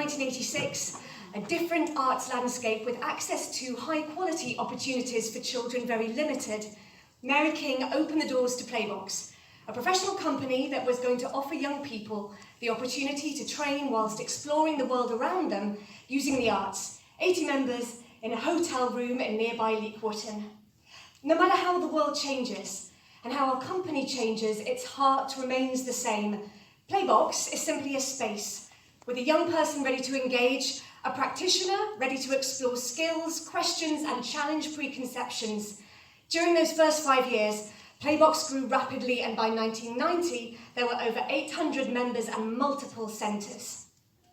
1986, a different arts landscape with access to high-quality opportunities for children very limited, Mary King opened the doors to Playbox, a professional company that was going to offer young people the opportunity to train whilst exploring the world around them using the arts. 80 members in a hotel room in nearby Leamington. No matter how the world changes and how our company changes, its heart remains the same. Playbox is simply a space with a young person ready to engage, a practitioner ready to explore skills, questions, and challenge preconceptions. During those first 5 years, Playbox grew rapidly, and by 1990, there were over 800 members and multiple centres.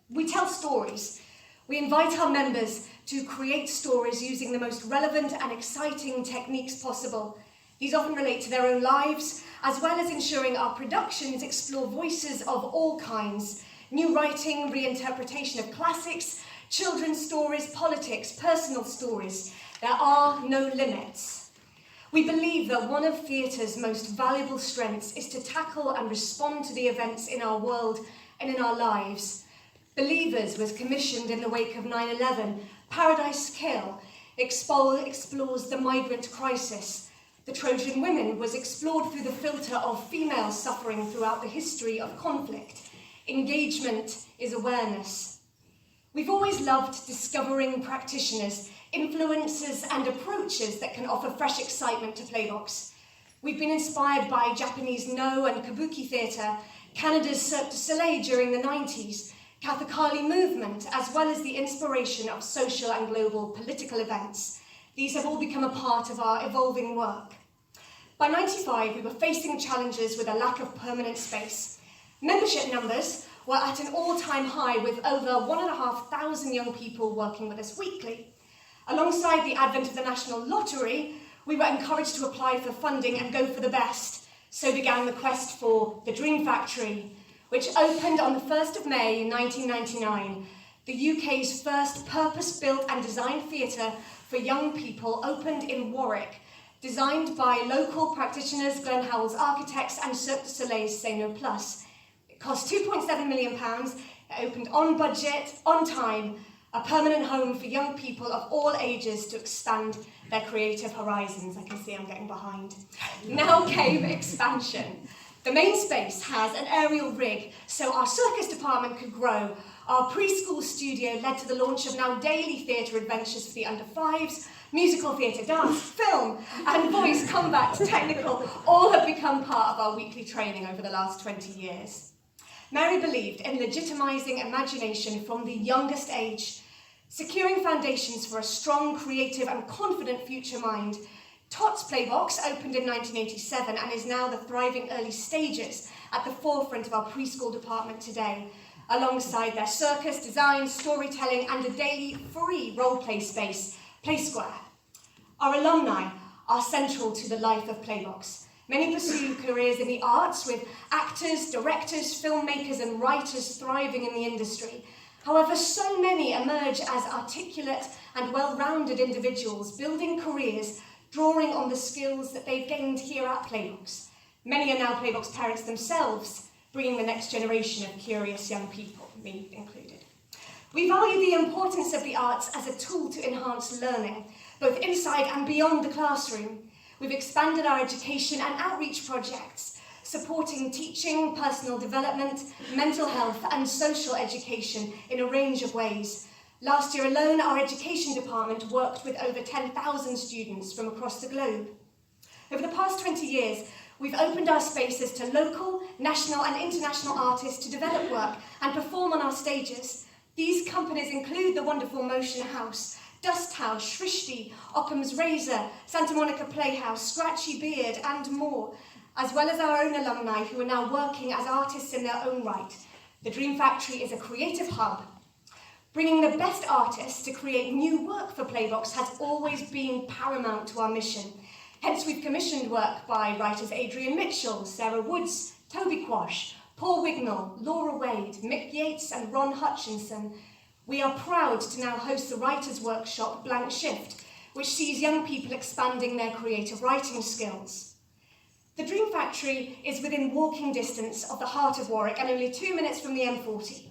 We tell stories. We invite our members to create stories using the most relevant and exciting techniques possible. These often relate to their own lives, as well as ensuring our productions explore voices of all kinds: new writing, reinterpretation of classics, children's stories, politics, personal stories. There are no limits. We believe that one of theatre's most valuable strengths is to tackle and respond to the events in our world and in our lives. Believers was commissioned in the wake of 9/11. Paradise Kill explores the migrant crisis. The Trojan Women was explored through the filter of female suffering throughout the history of conflict. Engagement is awareness. We've always loved discovering practitioners, influences and approaches that can offer fresh excitement to Playbox. We've been inspired by Japanese No and Kabuki theatre, Canada's Cirque du Soleil during the 90s, Kathakali movement, as well as the inspiration of social and global political events. These have all become a part of our evolving work. By 95, we were facing challenges with a lack of permanent space. Membership numbers were at an all-time high, with over 1,500 young people working with us weekly. Alongside the advent of the National Lottery, we were encouraged to apply for funding and go for the best. So began the quest for the Dream Factory, which opened on the 1st of May 1999. The UK's first purpose-built and designed theatre for young people opened in Warwick, designed by local practitioners, Glenn Howell's Architects and Cirque du Soleil's Say No Plus. It cost £2.7 million, it opened on budget, on time, a permanent home for young people of all ages to expand their creative horizons. I can see I'm getting behind. Now came expansion. The main space has an aerial rig, so our circus department could grow. Our preschool studio led to the launch of now daily theatre adventures for the under-5s, musical theatre, dance, film, and voice, combat, technical, all have become part of our weekly training over the last 20 years. Mary believed in legitimising imagination from the youngest age, securing foundations for a strong, creative and confident future mind. Tots Playbox opened in 1987 and is now the thriving early stages at the forefront of our preschool department today, alongside their circus, design, storytelling and a daily free role-play space, Play Square. Our alumni are central to the life of Playbox. Many pursue careers in the arts, with actors, directors, filmmakers and writers thriving in the industry. However, so many emerge as articulate and well-rounded individuals, building careers, drawing on the skills that they've gained here at Playbox. Many are now Playbox parents themselves, bringing the next generation of curious young people, me included. We value the importance of the arts as a tool to enhance learning, both inside and beyond the classroom. We've expanded our education and outreach projects, supporting teaching, personal development, mental health and social education in a range of ways. Last year alone, our education department worked with over 10,000 students from across the globe. Over the past 20 years, we've opened our spaces to local, national and international artists to develop work and perform on our stages. These companies include the wonderful Motion House, Dust House, Shrishti, Occam's Razor, Santa Monica Playhouse, Scratchy Beard and more, as well as our own alumni who are now working as artists in their own right. The Dream Factory is a creative hub. Bringing the best artists to create new work for Playbox has always been paramount to our mission. Hence, we've commissioned work by writers Adrian Mitchell, Sarah Woods, Toby Quash, Paul Wignall, Laura Wade, Mick Yates and Ron Hutchinson. We are proud to now host the writers' workshop Blank Shift, which sees young people expanding their creative writing skills. The Dream Factory is within walking distance of the heart of Warwick and only 2 minutes from the M40.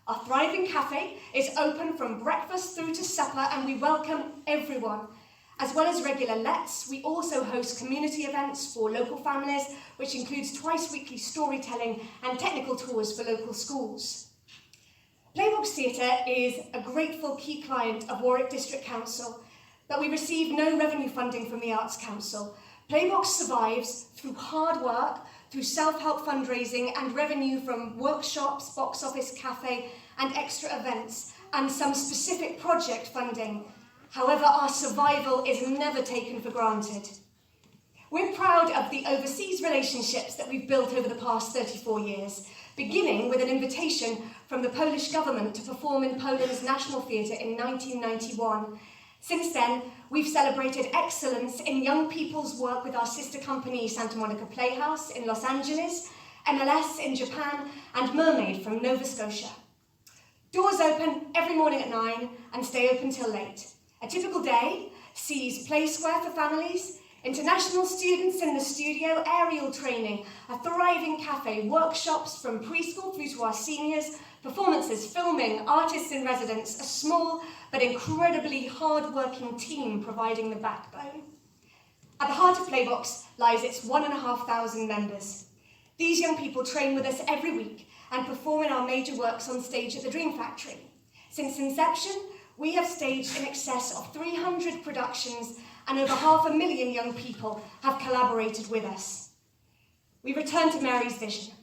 Our thriving cafe is open from breakfast through to supper, and we welcome everyone. As well as regular lets, we also host community events for local families, which includes twice-weekly storytelling and technical tours for local schools. Playbox Theatre is a grateful key client of Warwick District Council, but we receive no revenue funding from the Arts Council. Playbox survives through hard work, through self-help fundraising and revenue from workshops, box office cafe and extra events, and some specific project funding. However, our survival is never taken for granted. We're proud of the overseas relationships that we've built over the past 34 years, beginning with an invitation from the Polish government to perform in Poland's National Theatre in 1991. Since then, we've celebrated excellence in young people's work with our sister company Santa Monica Playhouse in Los Angeles, MLS in Japan, and Mermaid from Nova Scotia. Doors open every morning at 9 and stay open till late. A typical day sees play square for families, international students in the studio, aerial training, a thriving cafe, workshops from preschool through to our seniors, performances, filming, artists in residence, a small but incredibly hard-working team providing the backbone. At the heart of Playbox lies its 1,500 members. These young people train with us every week and perform in our major works on stage at the Dream Factory. Since inception, we have staged in excess of 300 productions, and over 500,000 young people have collaborated with us. We return to Mary's vision,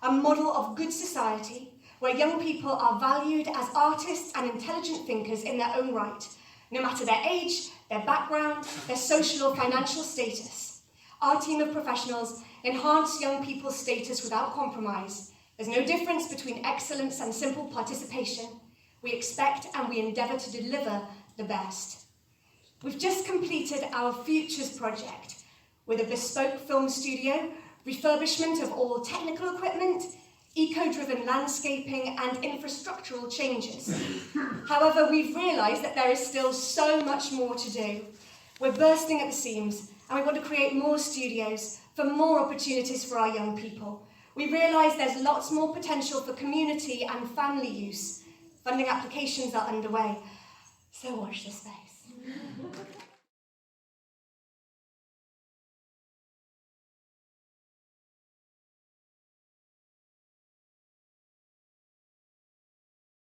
a model of good society where young people are valued as artists and intelligent thinkers in their own right, no matter their age, their background, their social or financial status. Our team of professionals enhance young people's status without compromise. There's no difference between excellence and simple participation. We expect and we endeavour to deliver the best. We've just completed our Futures project with a bespoke film studio, refurbishment of all technical equipment, eco-driven landscaping and infrastructural changes. However, we've realised that there is still so much more to do. We're bursting at the seams and we want to create more studios for more opportunities for our young people. We realise there's lots more potential for community and family use. Funding applications are underway, so watch this space.